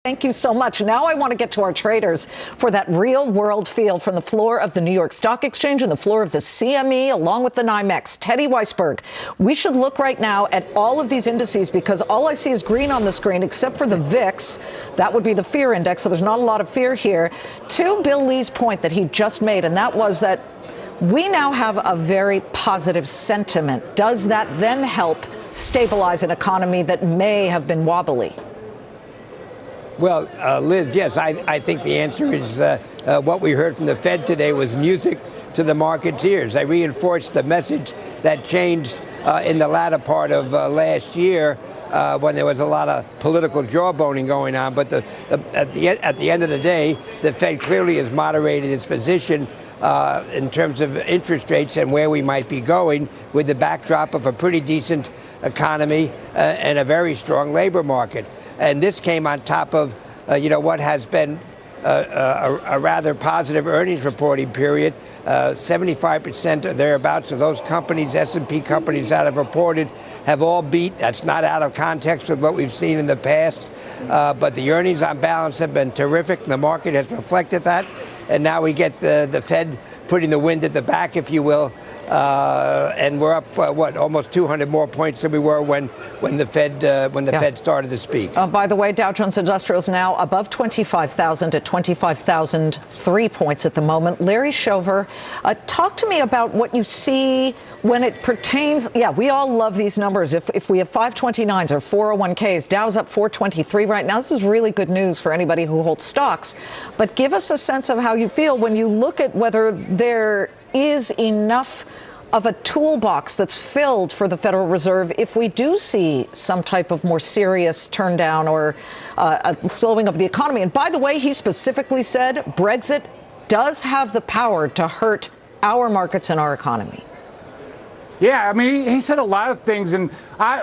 Thank you so much. Now I want to get to our traders for that real world feel from the floor of the New York Stock Exchange and the floor of the CME, along with the NYMEX. Teddy Weisberg, we should look right now at all of these indices because all I see is green on the screen, except for the VIX. That would be the fear index, so there's not a lot of fear here. To Bill Lee's point that he just made, and that was that we now have a very positive sentiment. Does that then help stabilize an economy that may have been wobbly? Well, Liz, yes, I think the answer is what we heard from the Fed today was music to the market's ears. They reinforced the message that changed in the latter part of last year when there was a lot of political jawboning going on. But at the end of the day, the Fed clearly has moderated its position in terms of interest rates and where we might be going with the backdrop of a pretty decent economy and a very strong labor market. And this came on top of, what has been a rather positive earnings reporting period. 75% or thereabouts of those companies, S&P companies that have reported, have all beat. That's not out of context with what we've seen in the past. But the earnings on balance have been terrific. The market has reflected that. And now we get the Fed putting the wind at the back, if you will. And we're up, almost 200 more points than we were when the Fed started to speak. By the way, Dow Jones Industrial is now above 25,000 at 25,003 points at the moment. Larry Shover, talk to me about what you see when it pertains. Yeah, we all love these numbers. If we have 529s or 401ks, Dow's up 423 right now. This is really good news for anybody who holds stocks. But give us a sense of how you feel when you look at whether there is enough of a toolbox that's filled for the Federal Reserve if we do see some type of more serious turndown or a slowing of the economy. And by the way, he specifically said Brexit does have the power to hurt our markets and our economy. Yeah, I mean, he said a lot of things, and I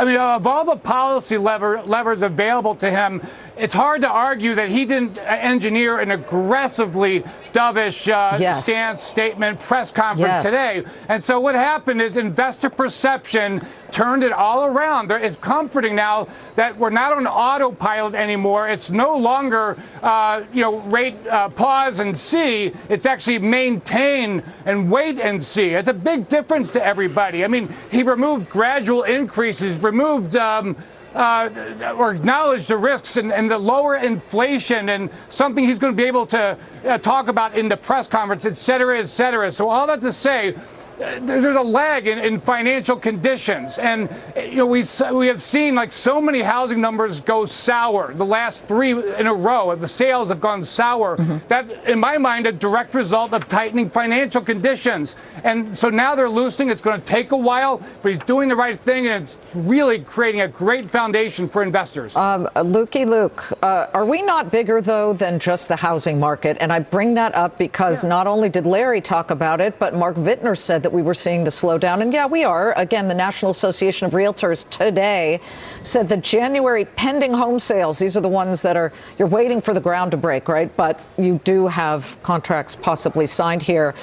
mean, of all the policy levers available to him, it's hard to argue that he didn't engineer an aggressively dovish stance, statement, press conference today. And so what happened is investor perception turned it all around. It's comforting now that we're not on autopilot anymore. It's no longer, rate, pause and see. It's actually maintain and wait and see. It's a big difference to everybody. I mean, he removed gradual increases, removed or acknowledge the risks and the lower inflation and something he's going to be able to talk about in the press conference, et cetera, et cetera. So all that to say, there's a lag in financial conditions. And, we have seen like so many housing numbers go sour the last 3 in a row. The sales have gone sour. That, in my mind, a direct result of tightening financial conditions. And so now they're loosening. It's going to take a while, but he's doing the right thing. And it's really creating a great foundation for investors. Luke, are we not bigger, though, than just the housing market? And I bring that up because not only did Larry talk about it, but Mark Vittner said that we were seeing the slowdown. And yeah, we are. Again, the National Association of Realtors today said that January pending home sales, these are the ones that you're waiting for the ground to break, right? But you do have contracts possibly signed here.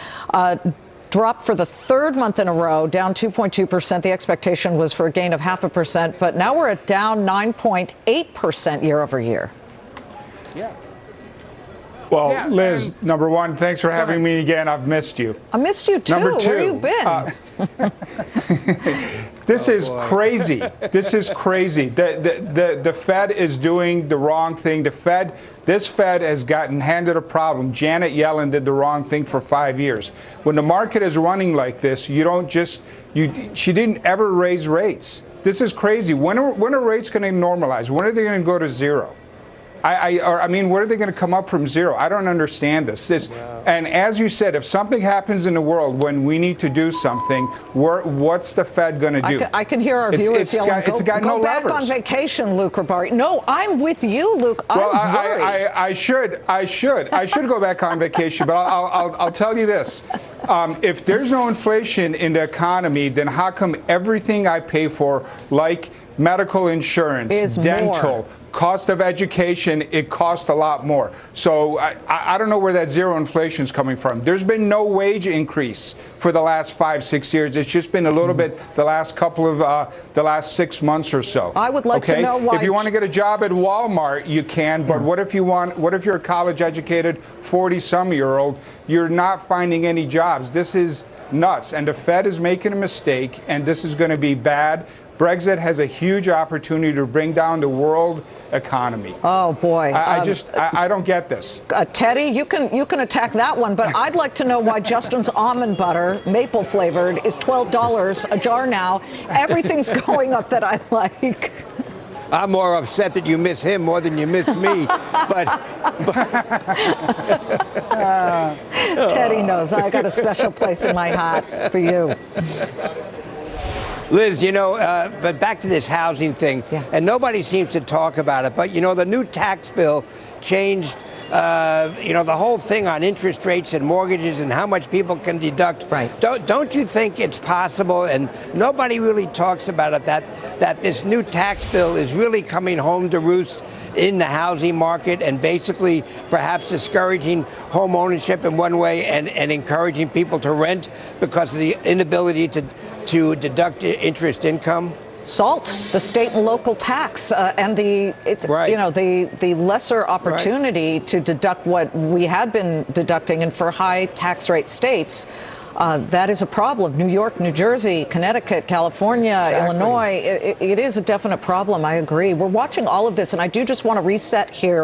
Dropped for the third month in a row, down 2.2%. The expectation was for a gain of 0.5%, but now we're at down 9.8% year over year. Yeah. Well, Liz, number one, thanks for having me again. I've missed you. I missed you, too. Number two, where have you been? This is crazy. This is crazy. The Fed is doing the wrong thing. This Fed has gotten handed a problem. Janet Yellen did the wrong thing for 5 years. When the market is running like this, she didn't ever raise rates. This is crazy. When are rates going to normalize? When are they going to go to zero? I mean, where are they going to come up from zero? I don't understand this. And as you said, if something happens in the world when we need to do something, what's the Fed going to do? I can hear our viewers yelling, go back on vacation, Luke Rabari. No, I'm with you, Luke. I'm worried. I should go back on vacation, but I'll tell you this. If there's no inflation in the economy, then how come everything I pay for, like medical insurance, dental, cost of education, it costs a lot more. So I don't know where that zero inflation is coming from. There's been no wage increase for the last 5-6 years. It's just been a little bit the last couple of the last 6 months or so. I would like to know why. If you want to get a job at Walmart, you can. But what if you're a college-educated 40-some-year-old? You're not finding any jobs. This is nuts. And the Fed is making a mistake, and this is going to be bad. Brexit has a huge opportunity to bring down the world economy. Oh boy! I don't get this. Teddy, you can attack that one, but I'd like to know why Justin's almond butter, maple flavored, is $12 a jar now. Everything's going up that I like. I'm more upset that you miss him more than you miss me. Teddy knows I got a special place in my heart for you. Liz, but back to this housing thing, and nobody seems to talk about it, but, the new tax bill changed, the whole thing on interest rates and mortgages and how much people can deduct. Right. Don't you think it's possible, and nobody really talks about it, that this new tax bill is really coming home to roost in the housing market and basically perhaps discouraging home ownership in one way and encouraging people to rent because of the inability to deduct interest income? SALT, the state and local tax, and the lesser opportunity to deduct what we had been deducting, and for high tax rate states, that is a problem. New York, New Jersey, Connecticut, California, exactly. Illinois, it is a definite problem. I agree. We're watching all of this, and I do just want to reset here.